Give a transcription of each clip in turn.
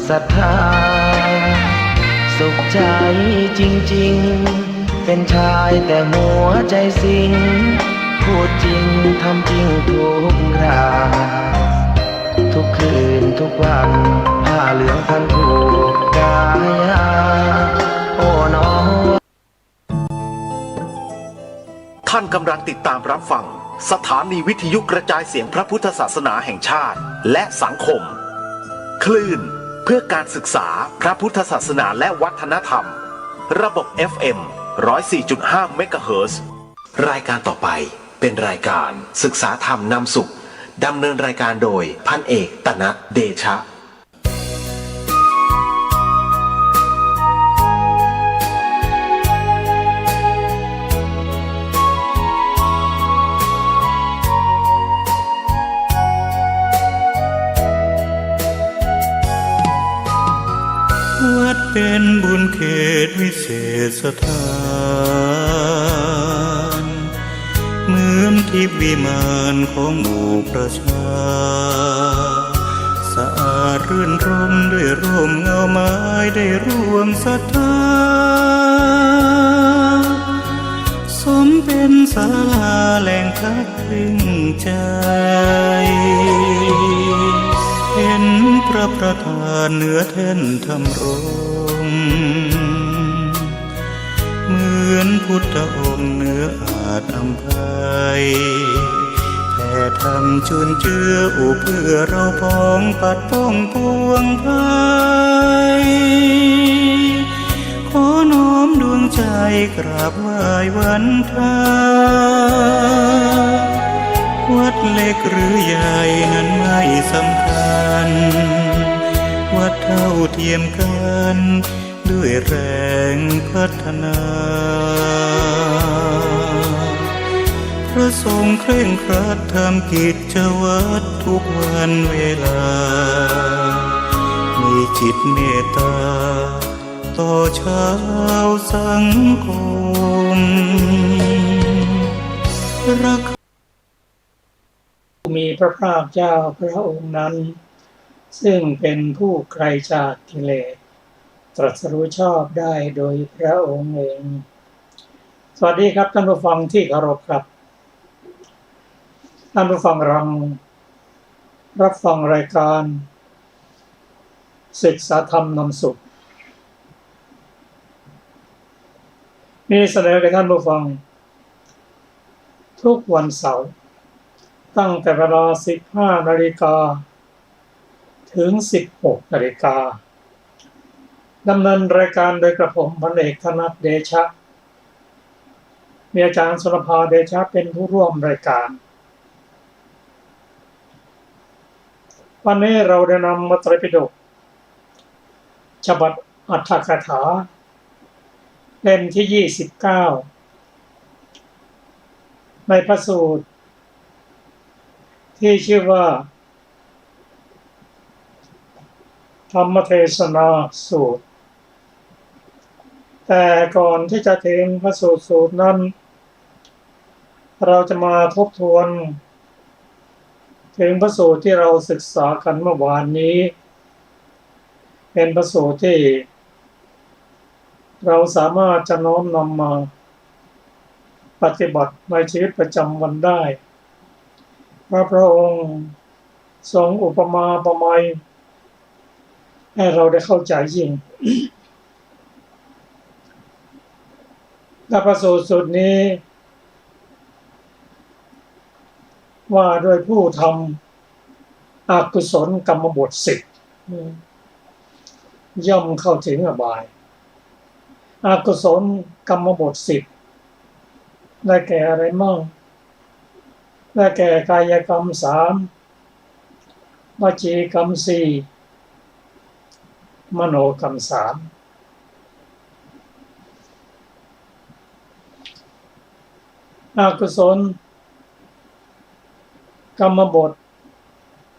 ศรัทธาสุขใจจริงๆเป็นชายแต่หัวใจสิงพูดจริงทำจริงทุกคราทุกคืนทุกวันผ้าเหลืองพันผูกกายาโอ้น้องท่านกำลังติดตามรับฟังสถานีวิทยุกระจายเสียงพระพุทธศาสนาแห่งชาติและสังคมคลื่นเพื่อการศึกษาพระพุทธศาสนาและวัฒนธรรมระบบ FM 104.5 เมกะเฮิรตซ์รายการต่อไปเป็นรายการศึกษาธรรมนำสุขดำเนินรายการโดยพันเอกตนัสเดชะวัดเป็นบุญเขตวิเศษสถานเหมือนทิพย์วิมานของหมู่ประชาสะอาดรื่นรมด้วยร่มเงาไม้ได้ร่วมศรัทธาสมเป็นศาลาแหล่งพักพิงใจเห็นพระประธานเหนือแท่นธรรมรงค์เหมือนพุทธองค์เหนืออาจอำไพแผ่ธรรมจุนเจืออุเพื่อเราพ้องปัดป้องปวงภัยขอน้อมดวงใจกราบไหว้วันทาวัดเล็กหรือใหญ่นั้นไม่สำคัญวัดเท่าเทียมกันด้วยแรงพัฒนาพระทรงเคร่งครัดทำกิจวัตรทุกวันเวลามีจิตเมตตาต่อชาวสังคมรักมีพระภาคเจ้าพระองค์นั้นซึ่งเป็นผู้ไกลจากกิเลสตรัสรู้ชอบได้โดยพระองค์เองสวัสดีครับท่านผู้ฟังที่เคารพครับท่านผู้ฟังรับฟังรายการศึกษาธรรมนำสุขมีเสนอแก่ท่านผู้ฟังทุกวันเสาร์ตั้งแต่เวลา 15 นาฬิกาถึง 16 นาฬิกาดำเนินรายการโดยกระผมพันเอกธนัสเดชะมีอาจารย์สุรภาเดชะเป็นผู้ร่วมรายการวันนี้เราได้นำมัตตรปิฎกฉบับอัตถกถาเล่มที่ 29ในพระสูตรที่ชื่อว่าธรรมเทศนาสูตรแต่ก่อนที่จะถึงพระสูตรนั้นเราจะมาทบทวนถึงพระสูตรที่เราศึกษากันเมื่อวานนี้เป็นพระสูตรที่เราสามารถจะน้อมนำมาปฏิบัติในชีวิตประจำวันได้พระองค์ทรงอุปมาอุปไมยให้เราได้เข้าใจยิ่งและพระสูตรนี้ว่าด้วยผู้ทำอกุศลกรรมบท10ย่อมเข้าถึงอบายอกุศลกรรมบท10ได้แก่อะไรมั่งได้แก่กายกรรม3วจีกรรม4มโนกรรม3อกุศลกรรมบท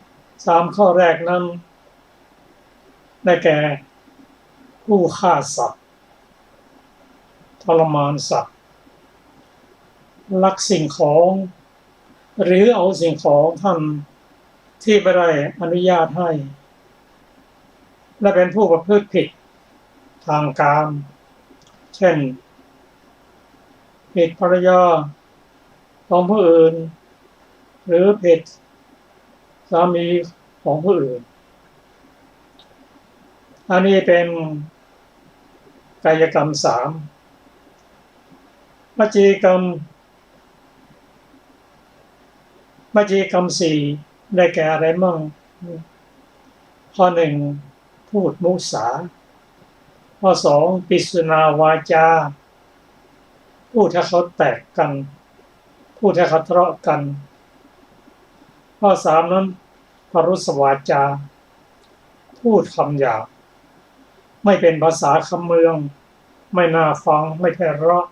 3ข้อแรกนั้นได้แก่ผู้ฆ่าสัตว์ทรมานสัตว์ลักสิ่งของหรือเอาสิ่งของท่านที่ไม่ได้อนุญาตให้ และเป็นผู้ประพฤติผิดทางกามเช่นผิดภรรยาของผู้อื่นหรือผิดสามีของผู้อื่นอันนี้เป็นกายกรรม3วจีกรรม4ได้แก่อะไรมั่งข้อ1พูดมุสาข้อ2ปิสุนาวาจาพูดให้เขาแตกกันพูดให้เขาทะเลาะกันข้อ3นั้นปรุสวาจาพูดคำหยาบไม่เป็นภาษาคำเมืองไม่น่าฟังไม่ไพเราะ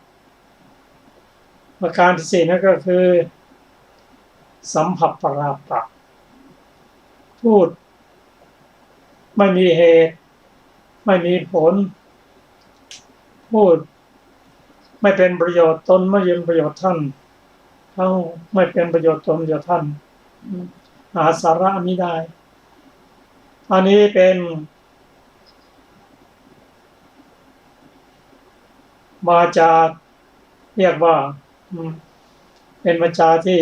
ประการที่4นั่นก็คือสัมผัสปราปะพูดไม่มีเหตุไม่มีผลพูดไม่เป็นประโยชน์ตนไม่เป็นประโยชน์ท่านทั้งไม่เป็นประโยชน์ตนประโยชน์ท่านหาสาระมิได้อันนี้เป็นวาจาเรียกว่าเป็นวาจาที่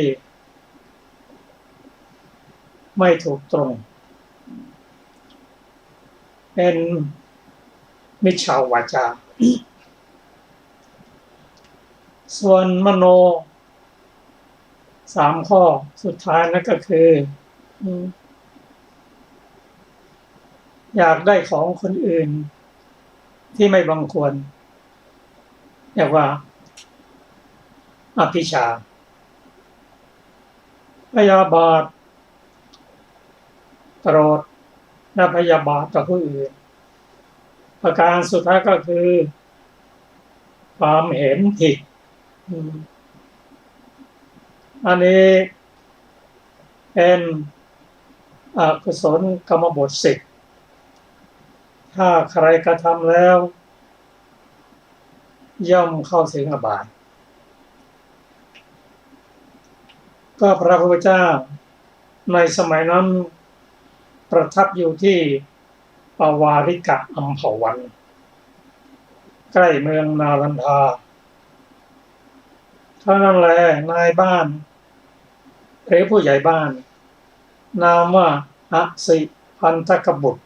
ไม่ถูกตรงเป็นมิจฉาวาจาส่วนมโน3ข้อสุดท้ายนั่นก็คืออยากได้ของคนอื่นที่ไม่บังควรเรียกว่าอภิชาพยาบาทโกรธและพยาบาทต่อผู้อื่นประการสุดท้ายก็คือความเห็นผิดอันนี้เป็นอกุศลกรรมบท10ถ้าใครกระทำแล้วย่อมเข้าถึงอบายก็พระพุทธเจ้าในสมัยนั้นประทับอยู่ที่ปวาริกะอัมพวันใกล้เมืองนาลันทาเท่านั้นแหละนายบ้านหรือผู้ใหญ่บ้านนามว่าอสิพันธกบุตร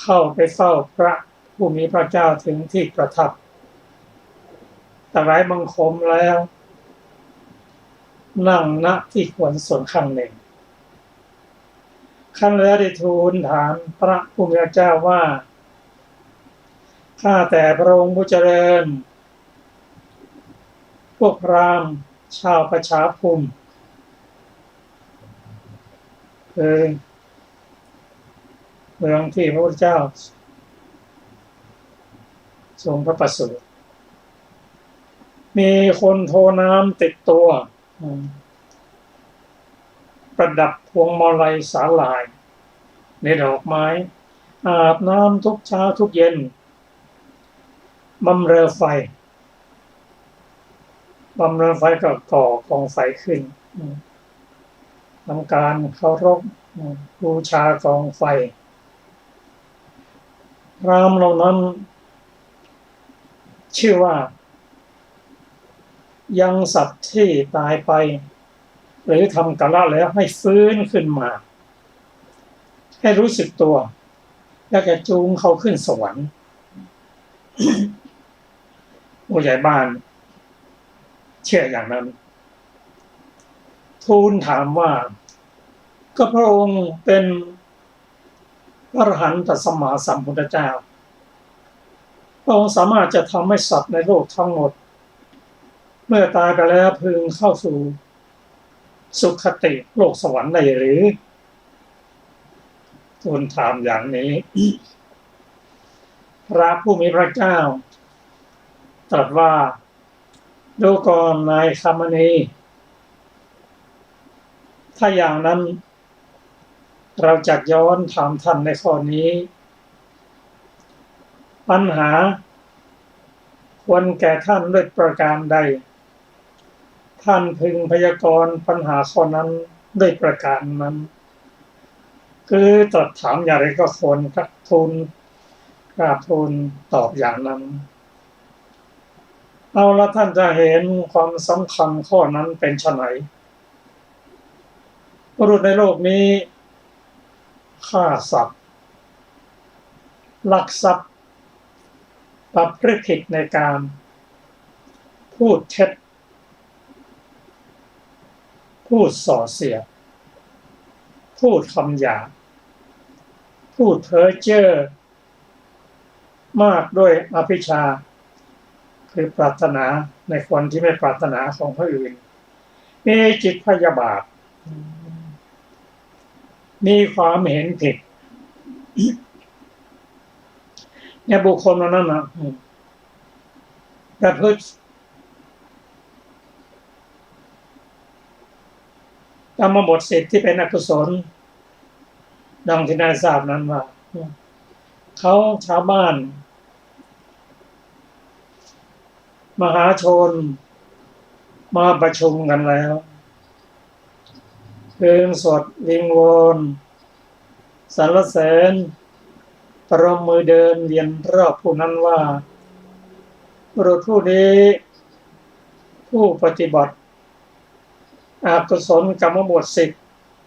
เข้าไปเฝ้าพระผู้มีพระเจ้าถึงที่ประทับถวายบังคมแล้วนั่งณที่ควรส่วนข้างหนึ่งขั้นแล้วได้ทูลถามพระผู้มีพระเจ้าว่าข้าแต่พระองค์ผู้เจริญพวกพราหมณ์ชาวประชาภูมิคือเมืองที่พระพุทธเจ้าทรงพระประสูติมีคนโทน้ำติดตัวประดับพวงมาลัยสาหร่ายในดอกไม้อาบน้ำทุกเช้าทุกเย็นบำเรอไฟก็ก่อกองไฟขึ้นทำการเคารพบูชากองไฟพราหมณ์เหล่านั้นชื่อว่ายังสัตว์ที่ตายไปหรือทำกะละแล้วให้ฟื้นขึ้นมาให้รู้สึกตัวแล้วจะจูงเขาขึ้นสวรรค์ผู้ใหญ่บ้านเชื่ออย่างนั้นทูลถามว่าก็พระองค์เป็นพระอรหันตสัมมาสัมพุทธเจ้าพระองค์สามารถจะทำให้สัตว์ในโลกทั้งหมดเมื่อตายไปแล้วพึงเข้าสู่สุคติโลกสวรรค์ได้หรือทูลถามอย่างนี้พระผู้มีพระเจ้าตรัสว่าดูก่อนนายคามณีถ้าอย่างนั้นเราจะย้อนถามท่านในข้อนี้ปัญหาควรแก่ท่านด้วยประการใดท่านพึงพยากรณ์ปัญหาข้อนั้นด้วยประการนั้น คือตรัสถามอย่างไรก็ควรทูลกราบทูลตอบอย่างนั้นเอาละท่านจะเห็นความสำคัญข้อนั้นเป็นไฉนบุรุษในโลกนี้ฆ่าสัตว์ลักทรัพย์ประพฤติผิดในการพูดเท็จพูดส่อเสียดพูดคำหยาบพูดเพ้อเจ้อมากด้วยอภิชฌาคือปรารถนาในคนที่ไม่ปรารถนาของผู้อื่นมีจิตพยาบาทมีความเห็นผิดเนี่ยบุคคลนั้นนะประพฤติกรรมบท10ที่เป็นอกุศลดังที่นายทราบนั้นว่าเขาชาวบ้านมหาชนมาประชุมกันแล้วเพลงสดวิงวอนสรรเสริญปรบมือเดินเวียนรอบผู้นั้นว่าบุรุษผู้นี้ผู้ปฏิบัติอกุศลกรรมบท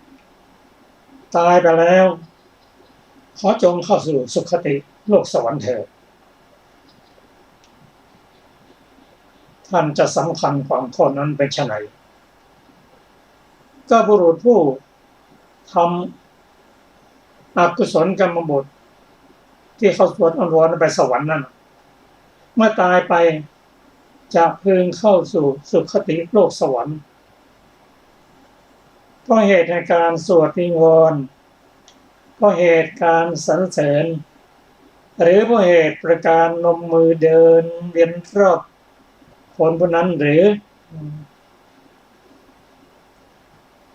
10ตายไปแล้วขอจงเข้าสู่สุคติโลกสวรรค์เถิดท่านจะสำคัญความข้อนั้นเป็นไฉนก็บุรุษผู้ทำอกุศลกรรมบทที่เขาสวดอภรณ์ไปสวรรค์นั่นเมื่อตายไปจะพึงเข้าสู่สุคติโลกสวรรค์เพราะเหตุในการสวดวิงวอนเพราะเหตุการสรรเสริญหรือเพราะเหตุประการนมมือเดินเวียนรอบคนผู้นั้นหรือ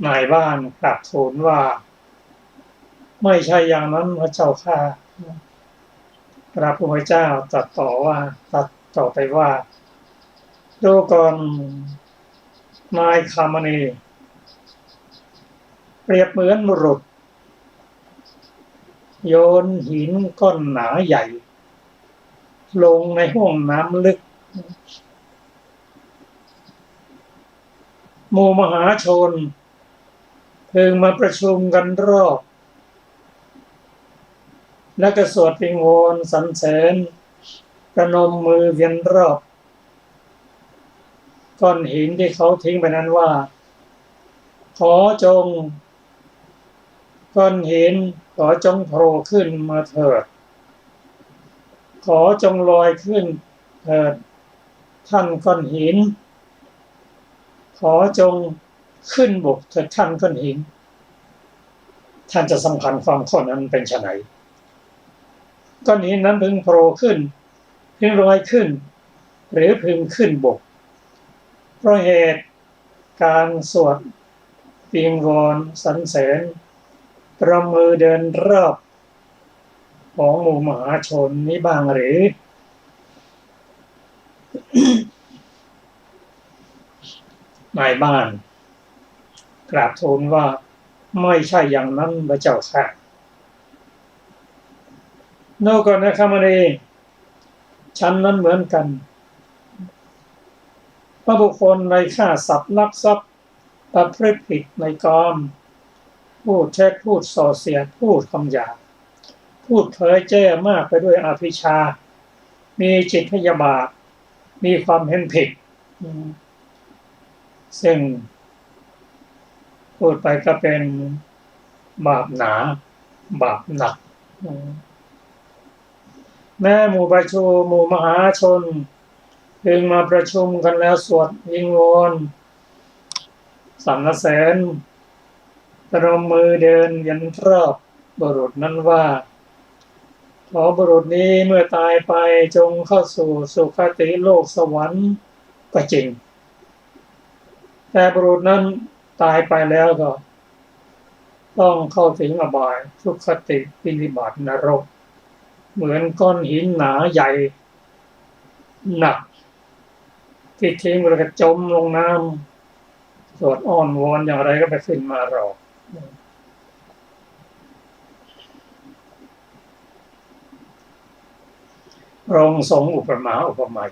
นายบ้านกราบทูลว่าไม่ใช่อย่างนั้นพระเจ้าข้าพระพุทธเจ้าตรัสต่อไปว่าดูก่อนนายคามณีเปรียบเหมือนบุรุษโยนหินก้อนหนาใหญ่ลงในห้วงน้ำลึกหมู่มหาชนพึงมาประชุมกันรอบและก็สวดวิงวอนสรรเสริญประนมมือเวียนรอบก้อนหินที่เขาทิ้งไปนั้นว่าขอจงก้อนหินขอจงโผล่ขึ้นมาเถิดขอจงลอยขึ้นเถิดท่านก้อนหินขอจงขึ้นบกเถิดท่านก้อนหินท่านจะสำคัญความข้อนั้นเป็นไฉนก้อนหินนั้นพึงโผล่ขึ้นพึงลอยขึ้นหรือพึงขึ้นบกเพราะเหตุการสวดวิงวอนสรรเสริญประมือเดินรอบของหมู่มหาชนนี้บ้างหรือนายบ้านกราบทูลว่าไม่ใช่อย่างนั้นพระเจ้าค่ะโน่ก่อนนะคามณีฉันนั้นเหมือนกันพระบุคคลในฆ่าสัตว์ลักทรัพย์ประพฤติผิดในกามพูดเท็จพูดส่อเสียดพูดคำหยาบพูดเพ้อเจ้อมากไปด้วยอภิชฌามีจิตพยาบาทมีความเห็นผิดซึ่งพูดไปก็เป็นบาปหนาบาปหนักแม่หมู่ประชุมหมู่มหาชนพึงมาประชุมกันแล้วสวดวิงวอนสรรเสริญประนมมือเดินยันรอบบุรุษนั้นว่าขอบุรุษนี้เมื่อตายไปจงเข้าสู่สุคติโลกสวรรค์ก็จริงแต่บุรุษนั้นตายไปแล้วก็ต้องเข้าถึงอบายทุกขติปินิบาตนรกเหมือนก้อนหินหนาใหญ่หนักที่ทิ้งแล้วก็จมลงน้ำสวดอ้อนวอนอย่างไรก็ไปขึ้นมารอ พระองค์ทรงอุปมาอุปไมย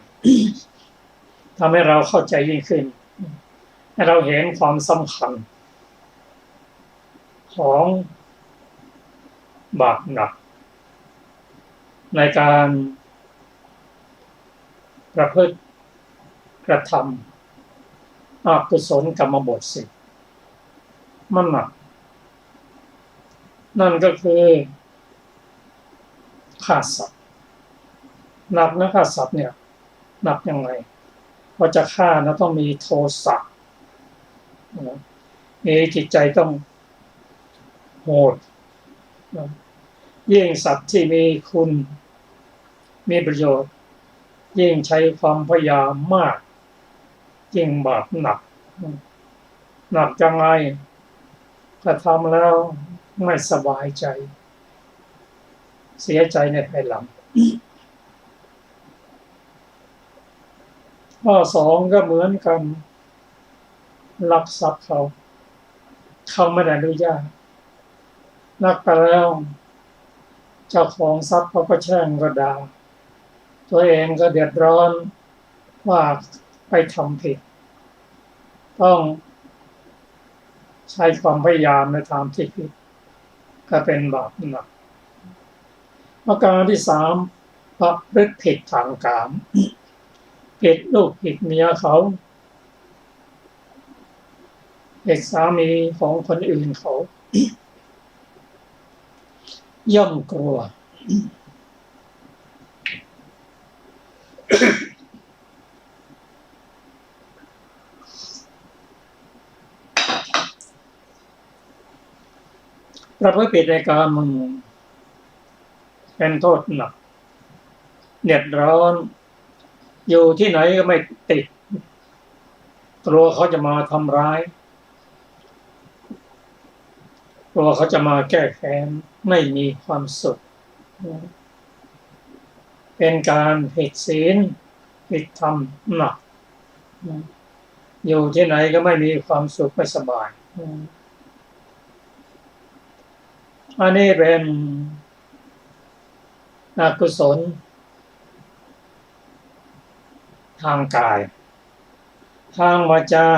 ทำให้เราเข้าใจยิ่งขึ้นให้เราเห็นความสำคัญของบาปหนักในการประพฤติกระทำอกุศลกรรมบท10มันหนักนั่นก็คือฆ่าสัตว์หนักนะฆ่าสัตว์เนี่ยหนักยังไงพอจะฆ่านะต้องมีโทสะมีจิตใจต้องโหดยิ่งสัตว์ที่มีคุณมีประโยชน์ยิ่งใช้ความพยายามมากยิ่งบาปหนักยังไงถ้าทำแล้วไม่สบายใจเสียใจในภายหลังข้อ2ก็เหมือนกันลักทรัพย์เขาไม่ได้อนุญาตลักไปแล้วเจ้าของทรัพย์เขาก็แช่งก็ด่าตัวเองก็เดือดร้อนว่าไปทำผิดต้องใช้ความพยายามในทางที่ผิดก็เป็นบาปหนักประการที่3ประพฤติผิดทางกามผิดลูกผิดเมียเขาผิดสามีของคนอื่นเขาย่อมกลัวประพฤติผิดในการมึงเป็นโทษหนักเดือดร้อนอยู่ที่ไหนก็ไม่ติดกลัวเขาจะมาทำร้ายกลัวเขาจะมาแก้แค้นไม่มีความสุขเป็นการผิดศีลผิดธรรมหนักอยู่ที่ไหนก็ไม่มีความสุขไม่สบายอันนี้เป็นอกุศลทางกายทางวาจา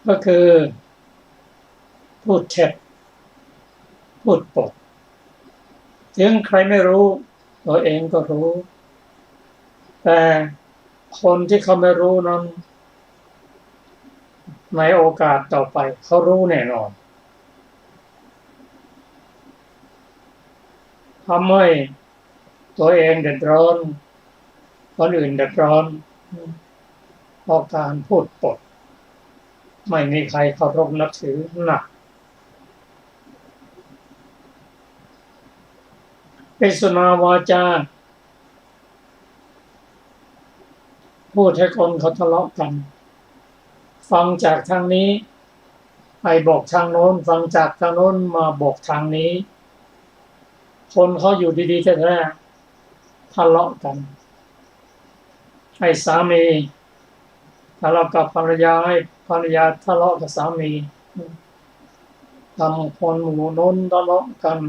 ก็คือพูดเท็จพูดปดถึงใครไม่รู้ตัวเองก็รู้แต่คนที่เขาไม่รู้นั้นในโอกาสต่อไปเขารู้แน่นอนทำให้ตัวเองเดือดร้อนคนอื่นเดือดร้อนเพราะการพูดปดไม่มีใครเคารพนับถือหนักปิสุนาวาจาพูดให้คนเขาทะเลาะกันฟังจากทางนี้ไปบอกทางโน้นฟังจากทางโน้นมาบอกทางนี้คนเขาอยู่ดีๆแท้ๆทะเลาะกันให้สามีทะเลาะกับภรรยาให้ภรรยาทะเลาะกับสามีทำคนหมู่โน้นทะเลาะกัน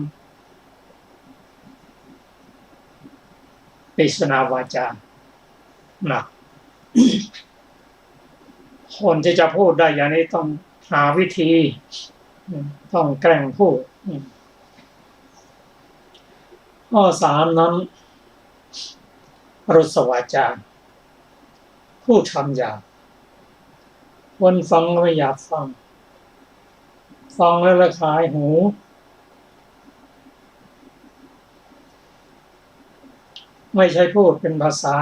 ปิสุนาวาจาหนักคนที่จะพูดได้อย่างนี้ต้องหาวิธีต้องแกล้งพูดข้อ3นั้นรุสวาจาพูดคำหยาบคนฟังไม่อยากฟังแล้วระคายหูไม่ใช่พูดเป็นภาษา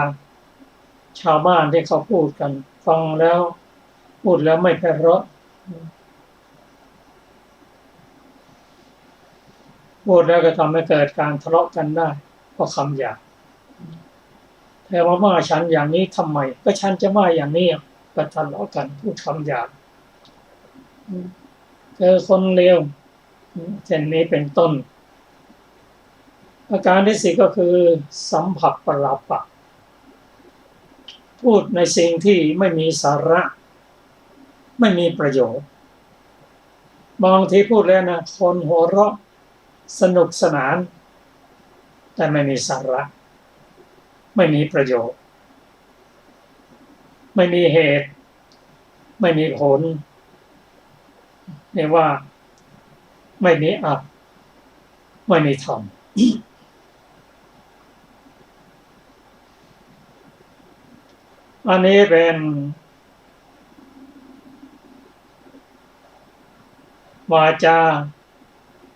ชาวบ้านที่เขาพูดกันฟังแล้วพูดแล้วไม่ไพเราะพูดแล้วก็ทำให้เกิดการทะเลาะกันได้เพราะคำหยาบแต่ว่าฉันอย่างนี้ทำไมก็ฉันจะว่าอย่างนี้ก็ทะเลาะกันพูดคำหยาบเจอคนเลวเช่นนี้เป็นต้นอาการที่4ก็คือสัมผัสปราปะพูดในสิ่งที่ไม่มีสาระไม่มีประโยชน์ บางทีพูดแล้วนะคนหัวเราะสนุกสนานแต่ไม่มีสาระไม่มีประโยชน์ไม่มีเหตุไม่มีผลเรียกว่าไม่มีอัตไม่มีธรรมอันนี้เป็นวาจา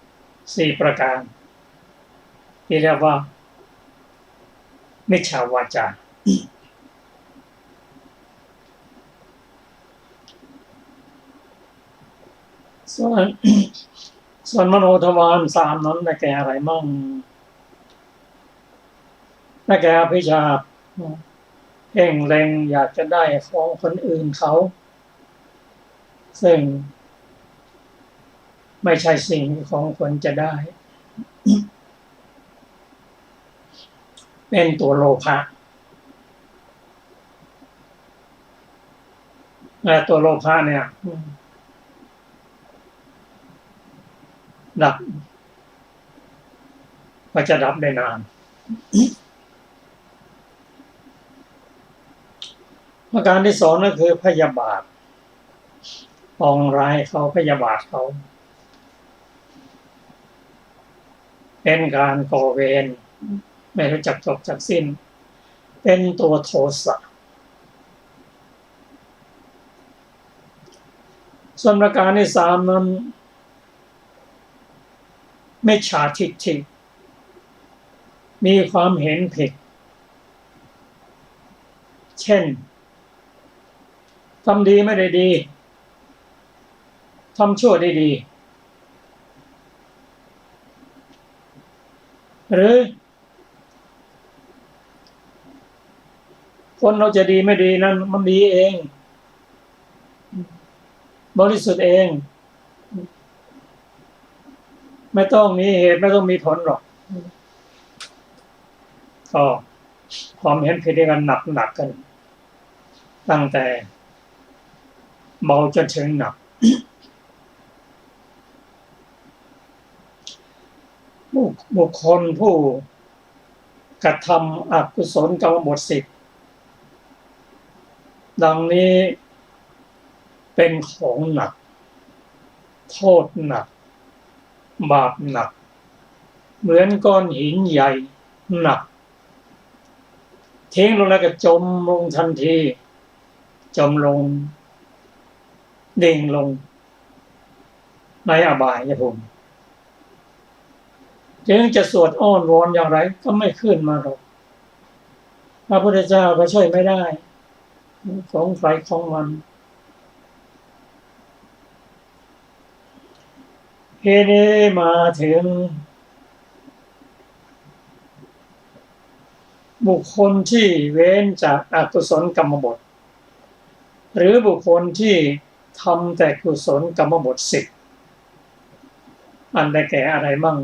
4ประการที่เรียกว่ามิจฉาวาจาส่วนมโนทวาร3นั้นได้แก่อะไรมั่งได้แก่อภิชาเพ่งเล็งอยากจะได้ของคนอื่นเขาซึ่งไม่ใช่สิ่งของควรจะได้เป็นตัวโลภะและตัวโลภะเนี่ยดับก็จะดับได้นานประการที่2ก็คือพยาบาทปองร้ายเขาพยาบาทเขาเป็นการก่อเวรไม่รู้จักจบจักสิ้นเป็นตัวโทสะส่วนประการที่3นั้นมิจฉาทิฏฐิมีความเห็นผิดเช่นทำดีไม่ได้ดีทำชั่วได้ดีหรือคนเราจะดีไม่ดีนั้นมันดีเองบริสุทธิ์เองไม่ต้องมีเหตุไม่ต้องมีผลหรอกก็ความเห็นผิดกันหนักกันตั้งแต่เบาจนถึงหนักบุคคลผู้กระทำอกุศลกรรมบท10ดังนี้เป็นของหนักโทษหนักบาปหนักเหมือนก้อนหินใหญ่หนักทิ้งลงแล้วก็จมลงทันทีจมลงดิ่งลงในอบายภูมิจึงจะสวดอ้อนวอนอย่างไรก็ไม่ขึ้นมาหรอกพระพุทธเจ้าก็ช่วยไม่ได้ของใครของมันทีนี้มาถึงบุคคลที่เว้นจากอกุศลกรรมบทหรือบุคคลที่ทำแต่กุศลกรรมบท10อันได้แก่อะไรมั่ง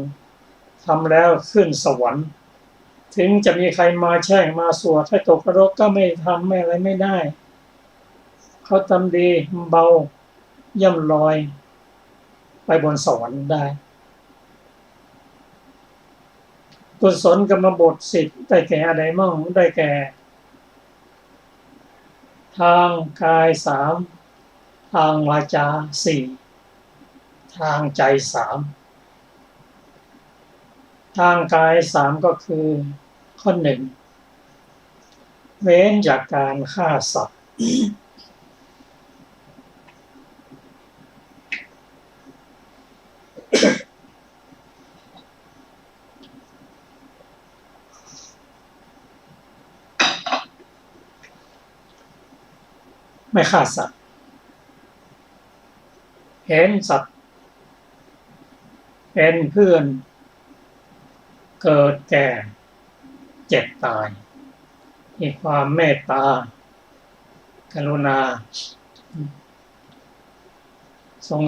ทำแล้วขึ้นสวรรค์ถึงจะมีใครมาแช่งมาสวดให้ตกนรกก็ไม่ทำไม่อะไรไม่ได้เขาทำดีเบาย่ำลอยไปบนสวรรค์ได้กุศลกรรมบท10ได้แก่อะไรมั่งได้แก่ทางกาย3ทางวาจา4ทางใจ3ทางกาย3ก็คือข้อ1เว้นจากการฆ่าสัตว์ไม่ฆ่าสัตว์เห็นสัตว์เป็นเพื่อนเกิดแก่เจ็บตายมีความเมตตากรุณาสงสาร